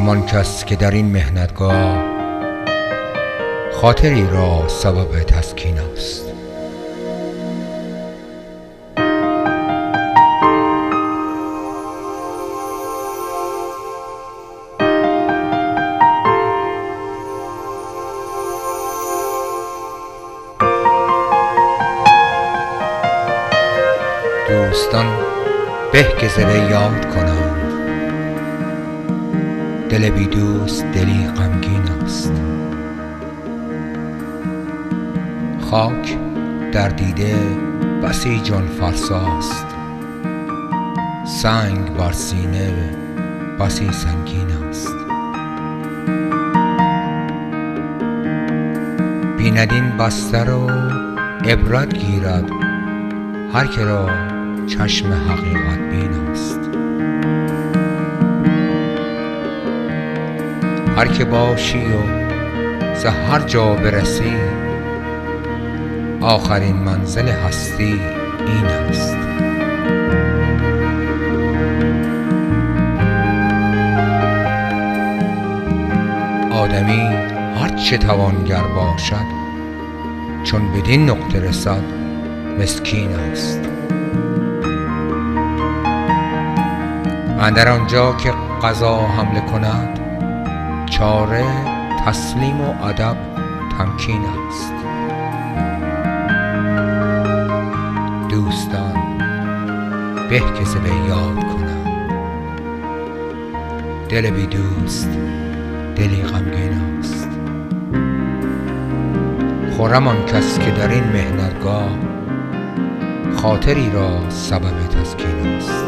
خرم آن کس که در این محنتگاه خاطری را سبب تسکین است. دوستان به که ز وی یاد کنند، دل بی دوست دلی غمگین است. خاک در دیده بسی جان فرساست، سنگ بر سینه بسی سنگین است. بیند این بستر و عبرت گیرد هر که را چشم حقیقت بین است. هر که باشی و ز هر جا برسی، آخرین منزل هستی این است. آدمی هر چه توانگر باشد، چون بدین نقطه رسد مسکین است. اندر آنجا که قضا حمله کند، چاره تسلیم و ادب تمکین است. دوستان به که ز وی یاد کنند، دل بی دوست دلی غمگین است. خرم آن کس که در این محنتگاه خاطری را سبب تسکین است.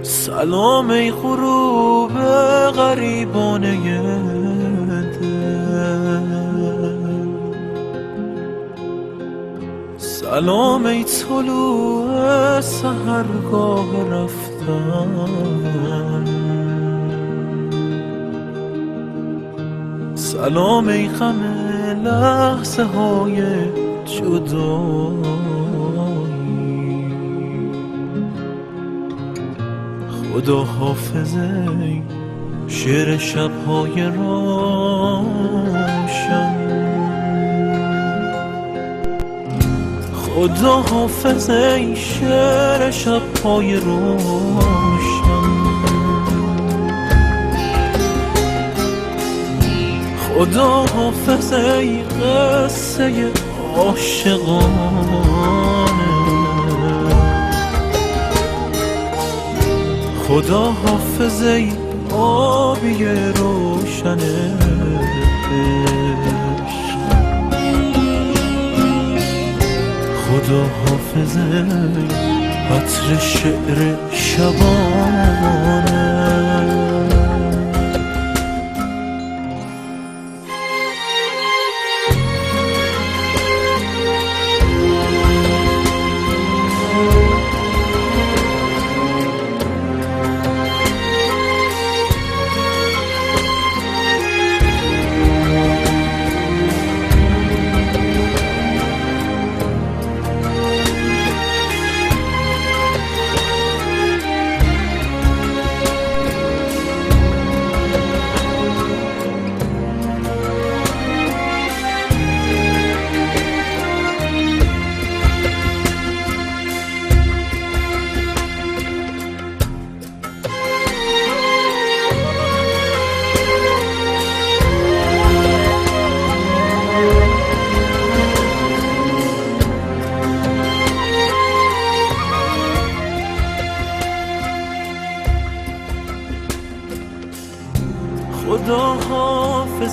سلام ای غروب غریبانه دل، سلام ای طلوع سحرگاه رفتن، سلام ای غم لحظه های جدایی. خدا حافظ ای شعر شب‌های روشن، خدا حافظ ای شعر شب‌های روشن، خدا حافظ ای قصه عاشقانه، خدا حافظ ای آبی روشن عشق، خدا حافظ ای عطر شعر شبانه.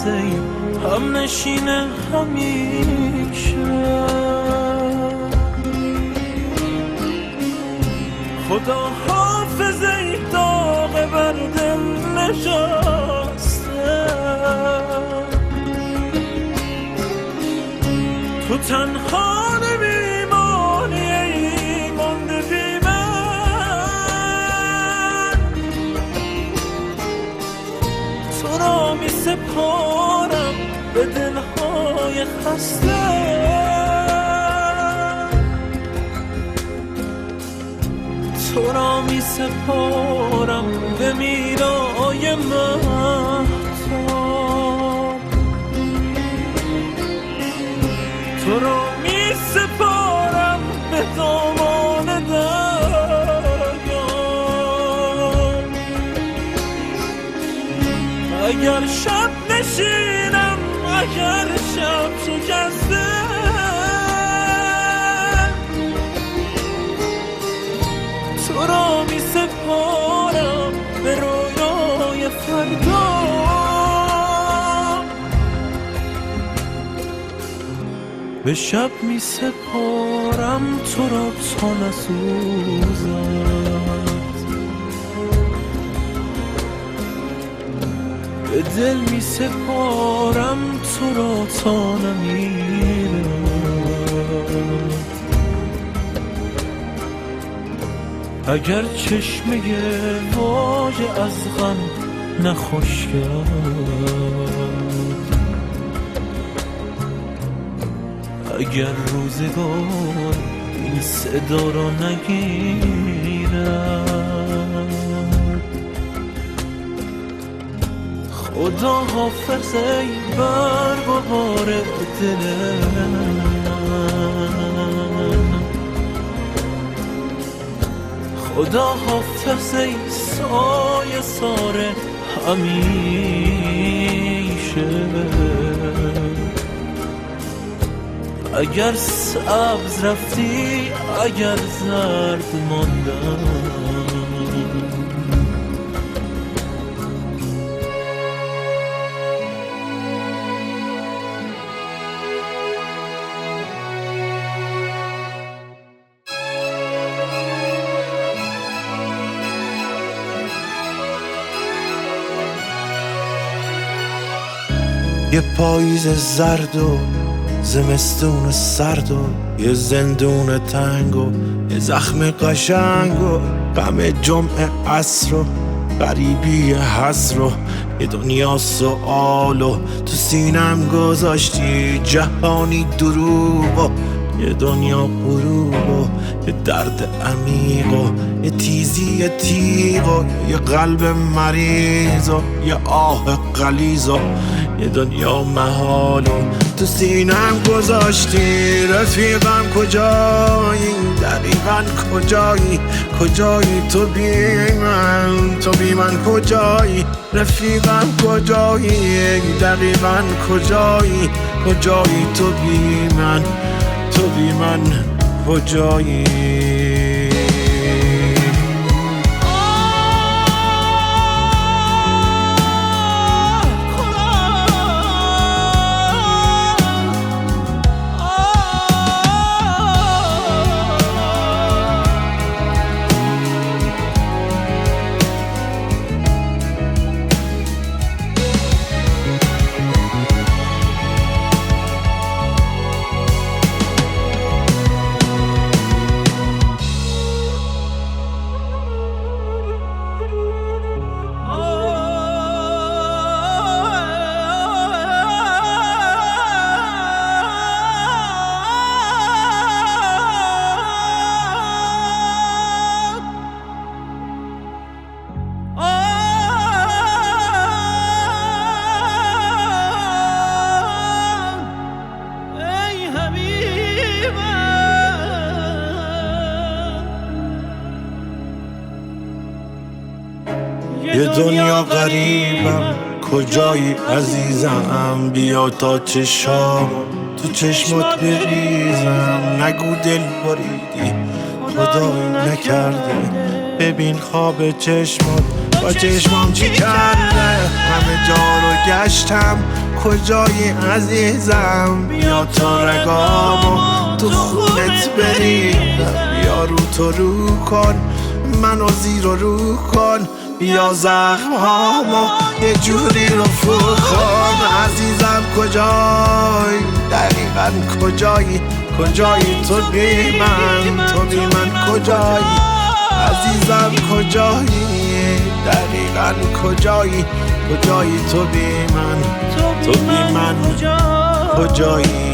حافظه هم نشین همیشه. خدا حافظه داغ بر دل نشسته، تو تنها نمیمانی ای مانده بی من، تو را می سپارم به دلهای خسته، تو را می سپارم به میرای مهتاب، تو را می سپارم به دامان دریا. اگر شب نشینم، اگر شب شکسته، تو را می سپارم به رویای فردا. به شب می سپارم تو را تا نسوزد، به دل می سپارم تو را تا نمیرد. اگر چشمه واژه از غم نخوش کرد، اگر روزگار این صدا را نگیرد، خدا حافظ ای برگ و بار دل من، خدا حافظ ای سایه سار همیشه. اگر سبز رفتی، اگر زرد ماندم، یه پاییز زرد و زمستون سرد و یه زندون تنگ و یه زخم قشنگ و غم جمعه عصر و غریبی حسر و یه دنیا سؤال و تو سینم گذاشتی جهانی دروغ و یه دنیا غروب و یه درد عمیق و یه تیزی تیغ و یه قلب مریض و یه آه غلیظ و یه دنیا محال و تو سینم گذاشتی. رفیقم کجایی؟ دقیقاً کجایی؟ کجایی تو بی من؟ تو بی من کجایی؟ رفیقم کجایی؟ دقیقاً کجایی؟ کجایی تو بی من؟ تو بی من کجایی؟ یه دنیا غریبم، کجایی عزیزم؟ بیا تا چشام تو چشمات بریزم. نگو دل بریدی خدایی نکرده، ببین خواب چشمات با چشمام چی کرده. همه جا رو گشتم کجایی عزیزم؟ بیا تا رگامو تو خونت بریزم، بیا رو تو رو کن، منو زیر و رو کن، بیا زخم هامو یه جوری رفو کن. عزیزم کجایی؟ دقیقا کجایی؟ کجایی تو بی من؟ تو بی من کجایی؟ عزیزم کجایی؟ دقیقا کجایی؟ کجایی تو بی من؟ تو بی من کجایی؟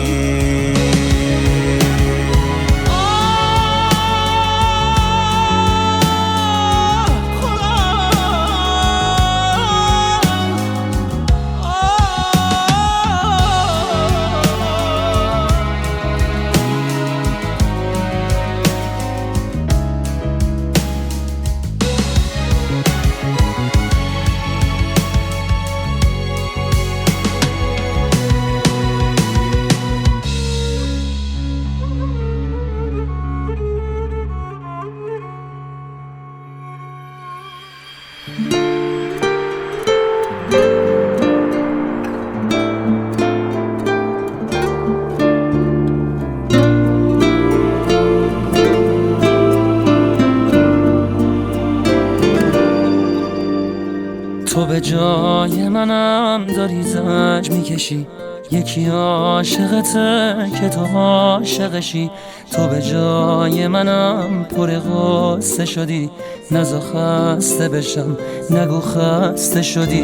تو به جای منم داری زج میکشی، یکی عاشقته که تو عاشقشی. تو به جای منم پر غصه شدی، نزا خسته بشم نگو خسته شدی.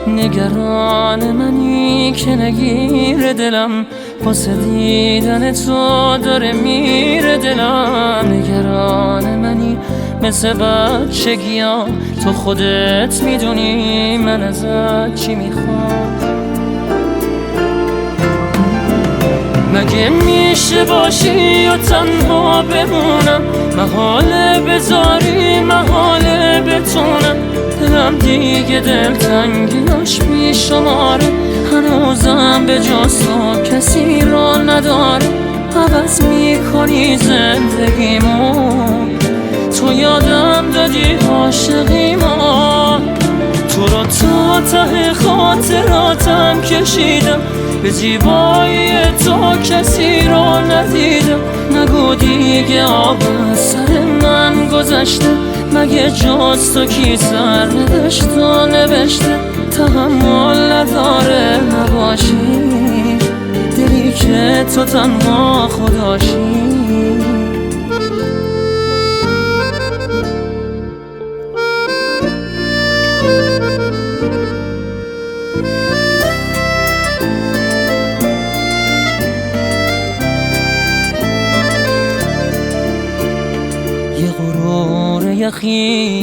نگران منی که نگیر دلم، واسه دیدن تو داره میره دلم. نگران منی مثل بچگیام، تو خودت میدونی من ازت چی میخوام. مگه میشه باشی و تنها بمونم؟ محاله بذاری محاله بتونم. دلم دیگه دلتنگیاش میشماره، هنوزم به جز تو کسی را نداره. عوض میکنی زندگیمو، تو یادم دادی عاشقیمو. تو رو تا ته خاطراتم کشیدم، به زیبایی تو کسی رو ندیدم. نگو دیگه آب از سر من گذشته، مگه جز تو کی سر نوشت و نوشته؟ تحمل نداره نباشی، دلی که تو تنها خداشی. یه غرور یخی،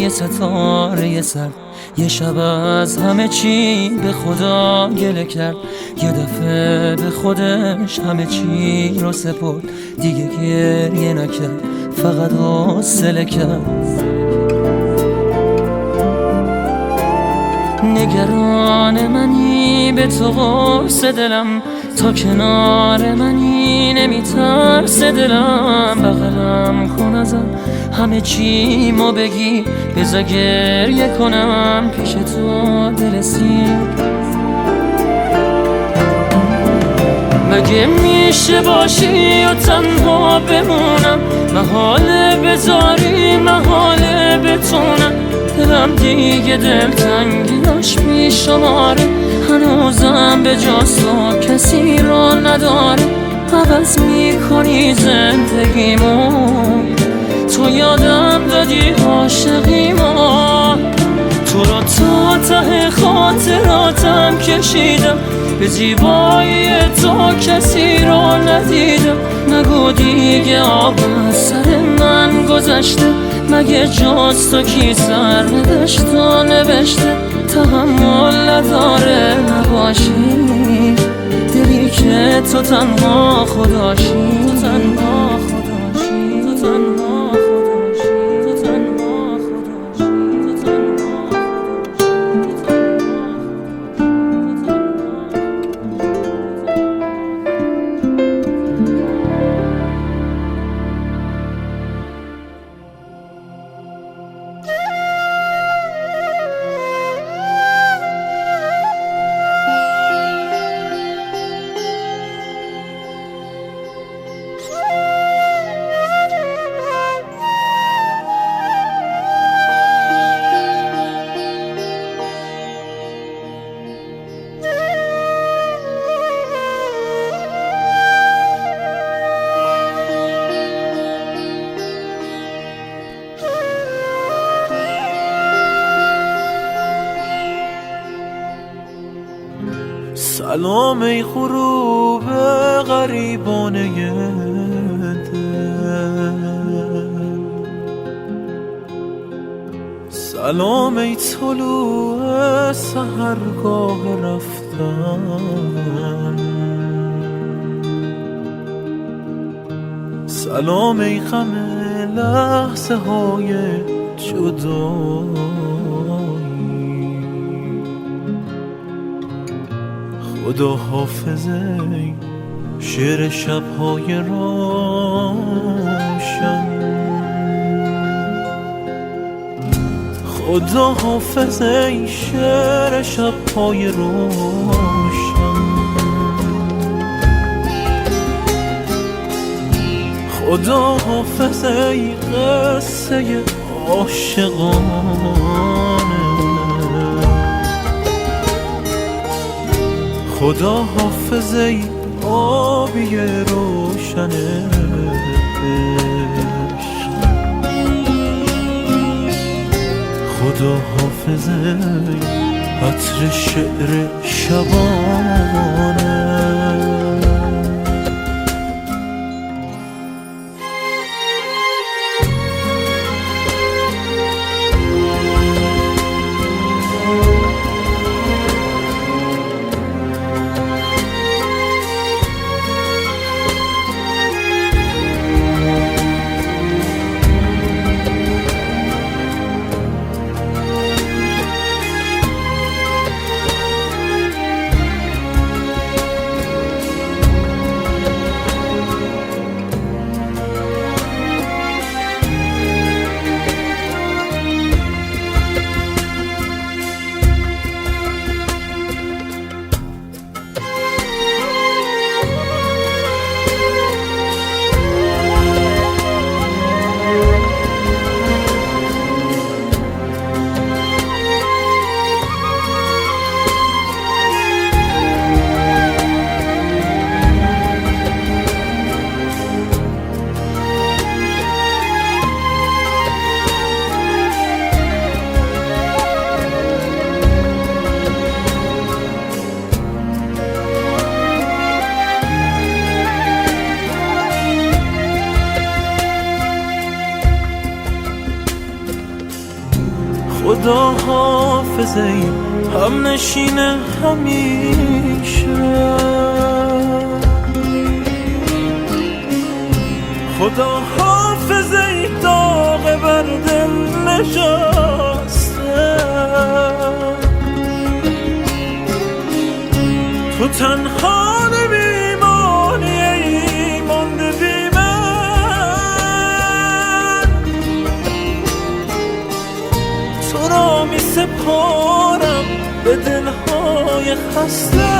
یه ستاره سر، یه شب از همه چی به خدا گله کرد. یه دفعه به خودش همه چی رو سپرد، دیگه گریه نکرد فقط حوصله کرد. نگران منی به تو قرص دلم، تا کنار منی نمیترس دلم. بغلم کن ازم همه چی ما بگی، بذار گریه کنم پیش تو دل سیر. مگه میشه باشی و تنها بمونم؟ محاله بذاری محاله بتونم. دلم دیگه دلتنگیاش میشماره، هنوزم به جز تو کسی را نداره. عوض میکنی زندگیمو، تو یادم دادی عاشقیمو. تو رو تا ته خاطراتم کشیدم، به زیبایی تو کسی رو ندیدم. نگو دیگه آب از سر من گذشته، مگه جز تو کی سر نوشت و نوشته؟ تحمل نداره نباشی، دلی که تو تنها خداشی. تو تنها خداشی، تو تنها خداشی، تو تنها خداشی، تو تنها سلام ای غروب غریبانه سلام ای طلوع سحرگاه رفتن سلام ای غم لحظه های جدایی خدا حافظه ای شعر شبهای روشن خدا حافظ ای شعر شب‌های روشن خدا حافظ ای قصه عاشقانه خدا حافظ ای آبی روشنه خدا حافظ عطر شعر شبانه خدا حافظ ای هم نشین همیشه خدا حافظ ای داغ بر دل نشسته تو تنها نمیمانی ای مانده بی من تو را می سپارم به دلهای خسته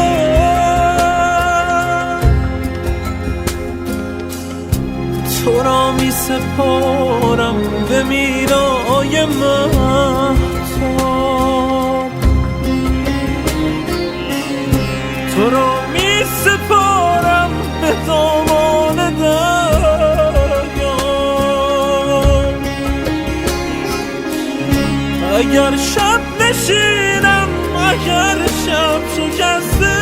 تو را می سپارم به میرای مهتاب تو را می سپارم به دامان دریا اگر شب نشینم اگر شب شکسته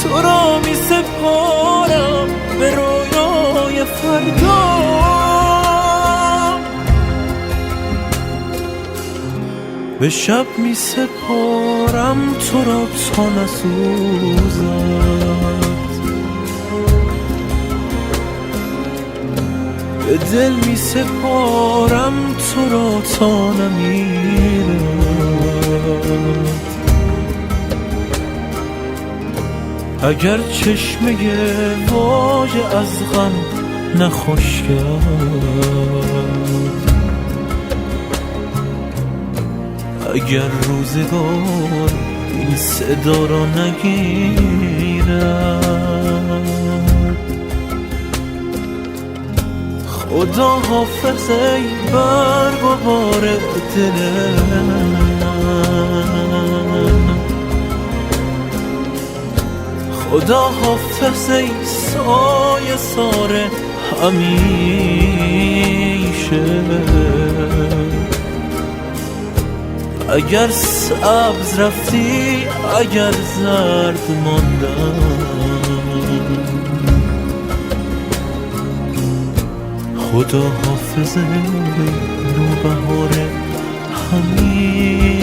تو را می سپارم به رویای فردا به شب می سپارم تو را تا نسوزد به دل می سپارم تو را تا نمیرد اگر چشمه واژه از غم نخوش کرد اگر روزگار این صدا را نگیرد خدا حافظ ای برگ و بار دلم خدا حافظ ای سایه سار همیشه اگر سبز رفتی اگر زرد ماندم خدا حافظه نوبهار همیشه.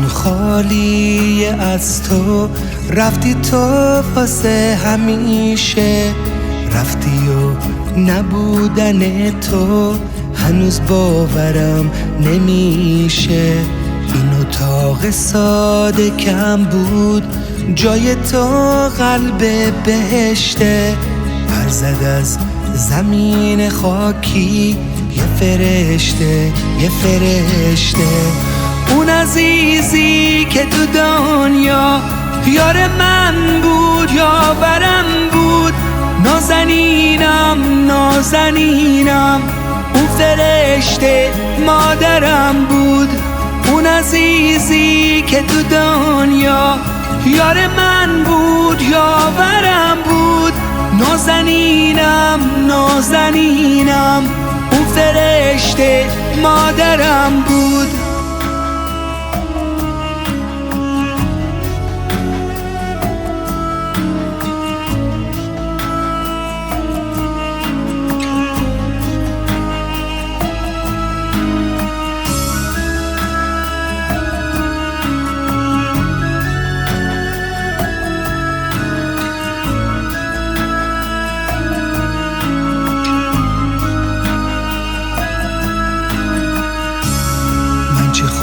خالی از تو رفتی تو واسه همیشه، رفتی و نبودن تو هنوز باورم نمیشه. این اتاق ساده کم بود جای تو قلب بهشته، پر زد از زمین خاکی یه فرشته یه فرشته. اون عزیزی که تو دنیا یار من بود یاورم بود، نازنینم نازنینم اون فرشته مادرم بود. اون عزیزی که تو دنیا یار من بود یاورم بود، نازنینم نازنینم اون فرشته مادرم بود.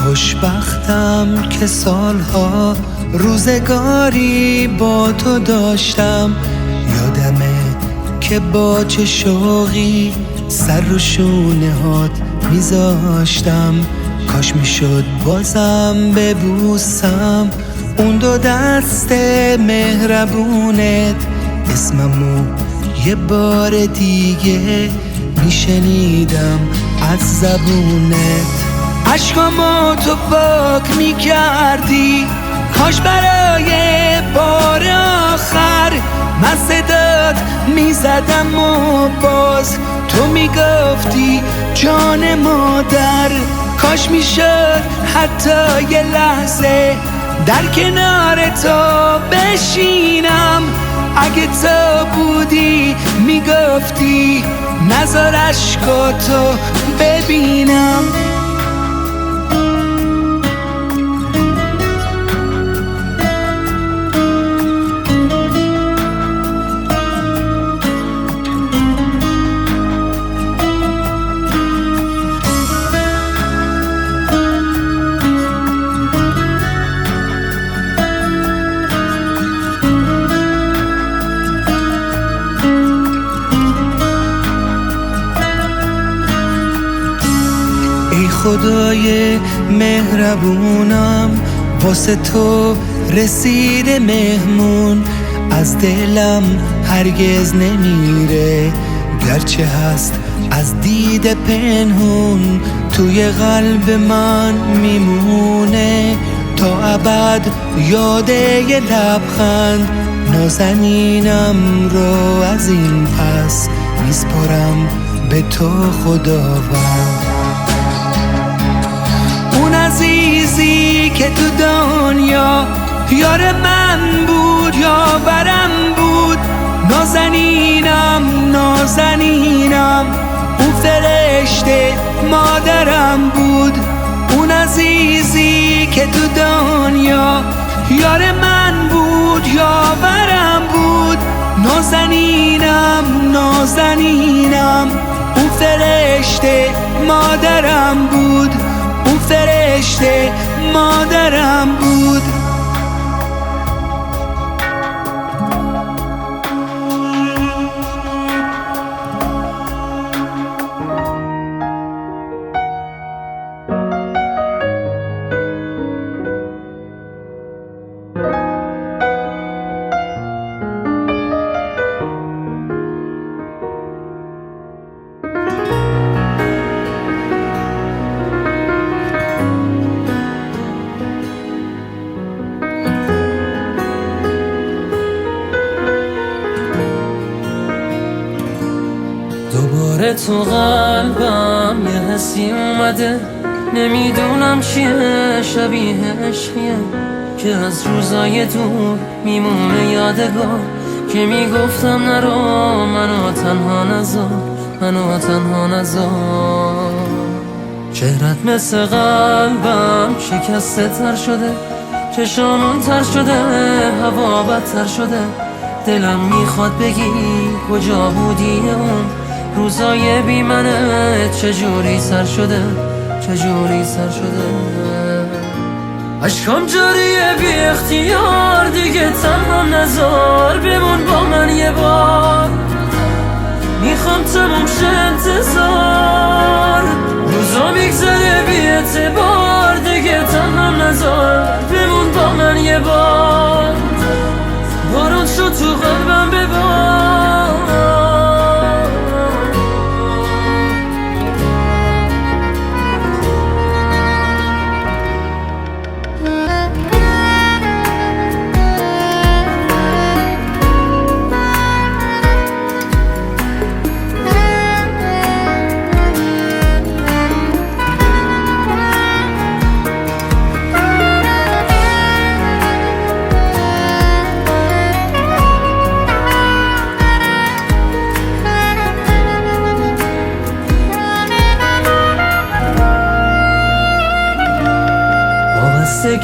خوشبختم که سالها روزگاری با تو داشتم، یادمه که با چه شوقی سر رو شونه هات میذاشتم. کاش میشد بازم ببوسم اون دو دست مهربونت، اسممو یه بار دیگه میشنیدم از زبونت. عشقامو تو پاک میکردی کاش برای بار آخر من صدات میزدم و باز تو میگفتی جان مادر. کاش میشد حتی یه لحظه در کنار تو بشینم، اگه تو بودی میگفتی نذار عشقاتو ببینم. خدای مهربونم واسه تو رسیده مهمون، از دلم هرگز نمیره گرچه هست از دید پنهون. توی قلب من میمونه تا ابد یاده یه لبخند، نازنینم رو از این پس میسپارم به تو خداوند. اون عزیزی که تو دنیا یار من بود یاورم بود، نازنینم نازنینم اون فرشته مادرم بود. اون عزیزی که تو دنیا یار من بود یاورم بود، نازنینم نازنینم اون فرشته مادرم بود، اون فرشته مادرم بود. دل تو قلبم یه حسی اومده، نمیدونم چیه، شبیه عشقیه که از روزای دور میمونه یادگار، که میگفتم نرو منو تنها نذار، منو تنها نذار. چهرت مثل قلبم شکسته تر شده، چشامون تر شده، هوا بدتر شده، دلم میخواد بگی کجا بودی اون روزای بی منه، چجوری سر شده، چجوری سر شده. اشکام جاریه بی اختیار، دیگه تنها نذار، بمون با من یه بار، میخوام تموم شه انتظار، روزا میگذره بی اعتبار، دیگه تنها نذار، بمون با من یه بار، بارون شد تو قلبم ببار.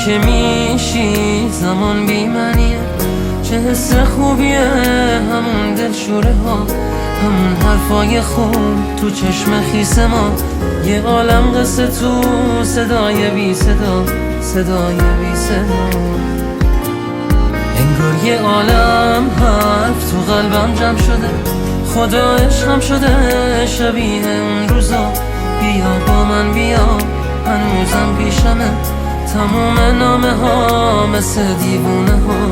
که میشی زمان بی منیه، چه حس خوبیه، همون دلشوره ها، همون حرفای خوب تو چشم خیس ما، یه عالم قصه تو صدای بی صدا، صدای بی صدا. انگار یه عالم حرف تو قلبم جمع شده، خدا عشقم شده شبیه اون روزا، بیا با من بیا، هنوزم پیشمه تموم نامه ها، مثل دیوونه ها،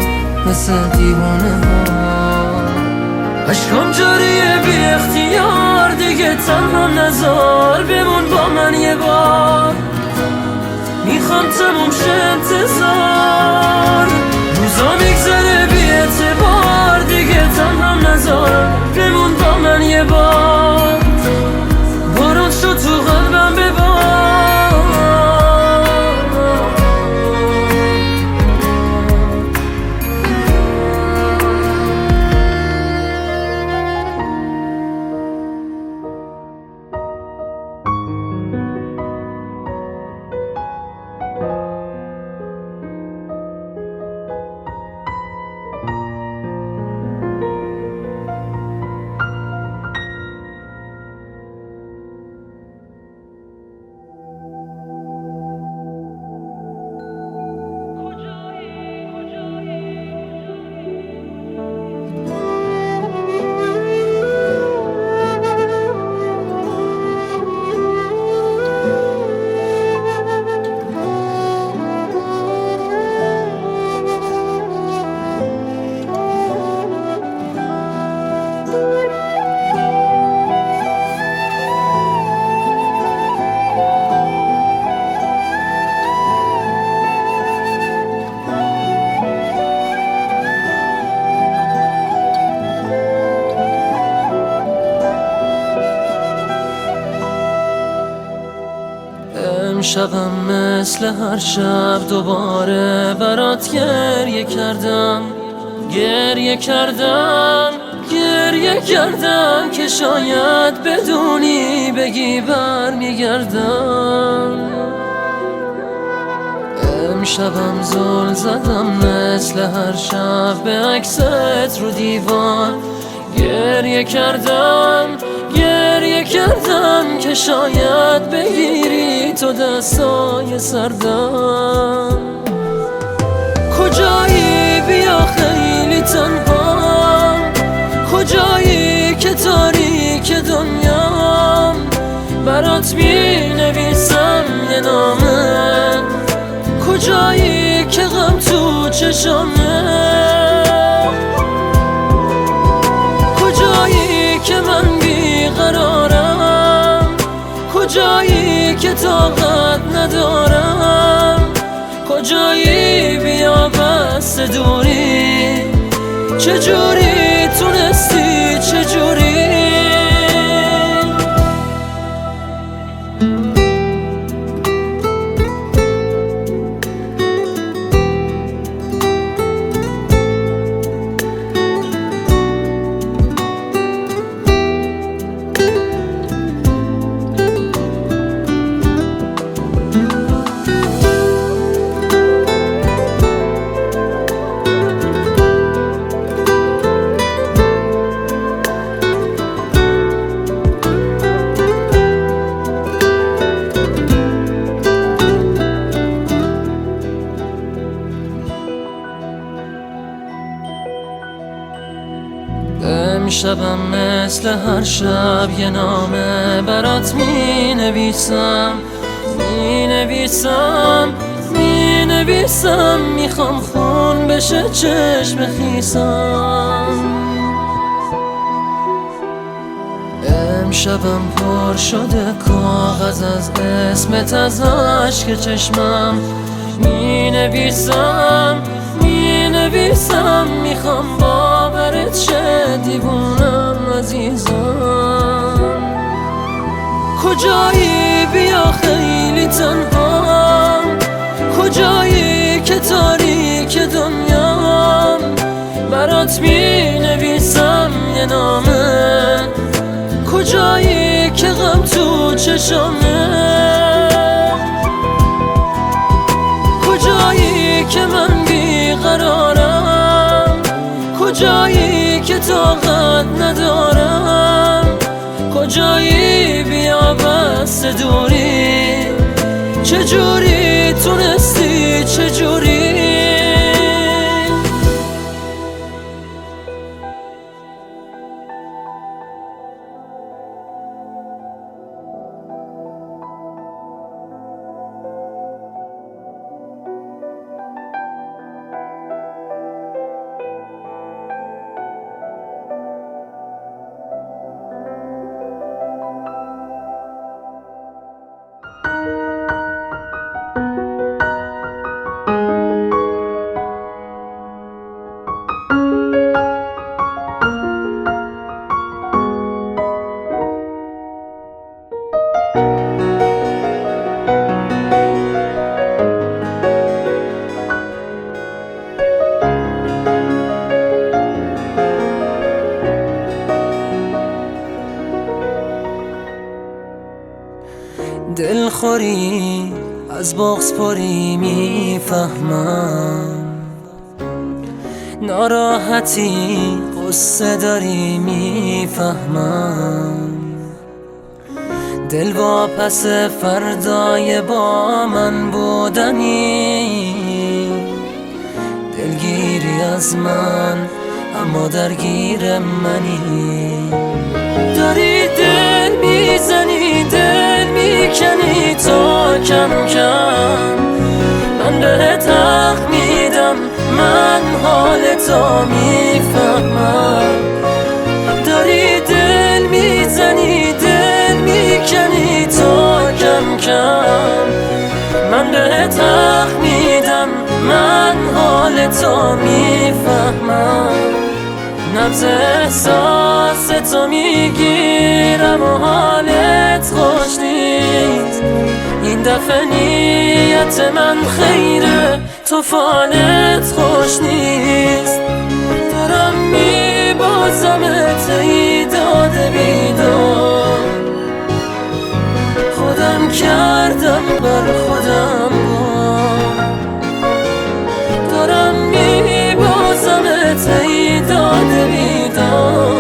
مثل دیوونه ها. اشکام جاریه بی اختیار، دیگه تنها نذار، بمون با من یه بار، میخوام تموم شه انتظار، روزا میگذره بی اعتبار، دیگه تنها نذار، بمون با من یه بار، بارون شد تو قلبم ببار. شبم مثل هر شب دوباره برات گریه کردم، گریه کردم، گریه کردم که شاید بدونی بگی برمیگردم. امشبم زل زدم مثل هر شب به عکست رو دیوار، گریه کردم، گریه کردم که شاید بگیری تو دستای سردم. کجایی بیا خیلی تنهام، کجایی که تاریک دنیام، برات می نویسم یه نامه، کجایی که غم تو چشامه، کجایی که من بیقرارم، کجایی که طاقت ندارم، کجایی بیا بس دوری، چجوری تونستی چجوری امشبم مثل هر شب یه نامه برات می نویسم میخوام خون بشه چشم خیسم. امشبم پر شده کاغذ از اسمت، از عشق چشمم می نویسم میخوام باورت شه دیوونم عزیزم. کجایی بیا خیلی تنهام، کجایی که تاریک دنیام، برات می نویسم یه نامه. کجایی که غم تو چشامه، کجایی که من بیقرارم، کجایی که طاقت ندارم، کجایی بیا بس دوری، چجوری تونستی چجوری. دلخوری از بغض پری میفهمم، ناراحتی قصه داری میفهمم. دل واپس فردای با من بودنی، دلگیری از من اما درگیر منی. داری دل میزنی دل میکنی تا کم کم، من بهت حق میدم من حالتو میفهمم. داری دل میزنی دل میکنی تا کم کم، من بهت حق میدم من حالتو میفهمم. نبض احساس تو میگیرم و حالت خوش نیست. این دفعه نیت من خیره تو فالت خوش نیست. دارم میبازمت ای داده بیدار، خودم کردم بر خودم بار. دارم میبازمت ای داده بیدار،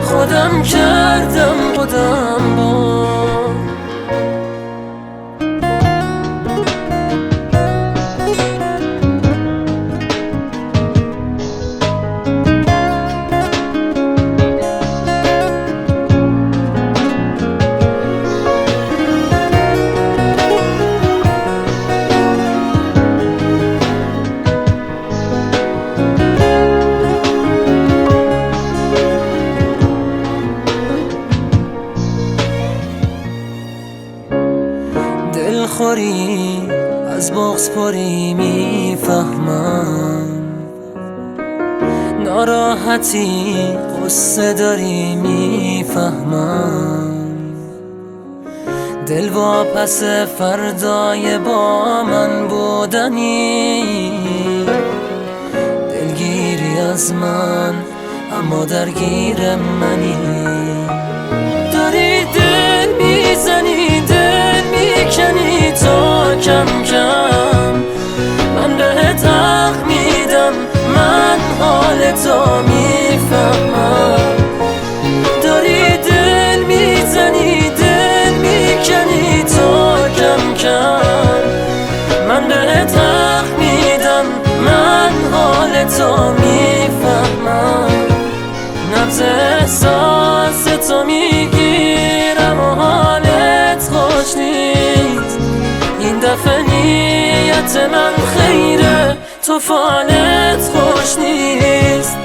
خودم کردم خودم بار. دلخوری از بغض پری میفهمم، ناراحتی قصه داری میفهمم. دل واپس فردای با من بودنی، دلگیری از من اما درگیر منی. داری دل میزنی دل میکنی تا کم کم، من بهت حق میدم من حالتو میفهمم. داری دل میزنی دل میکنی تا کم کم، من بهت حق میدم من حالتو میفهمم. تو فالت خوش نیست.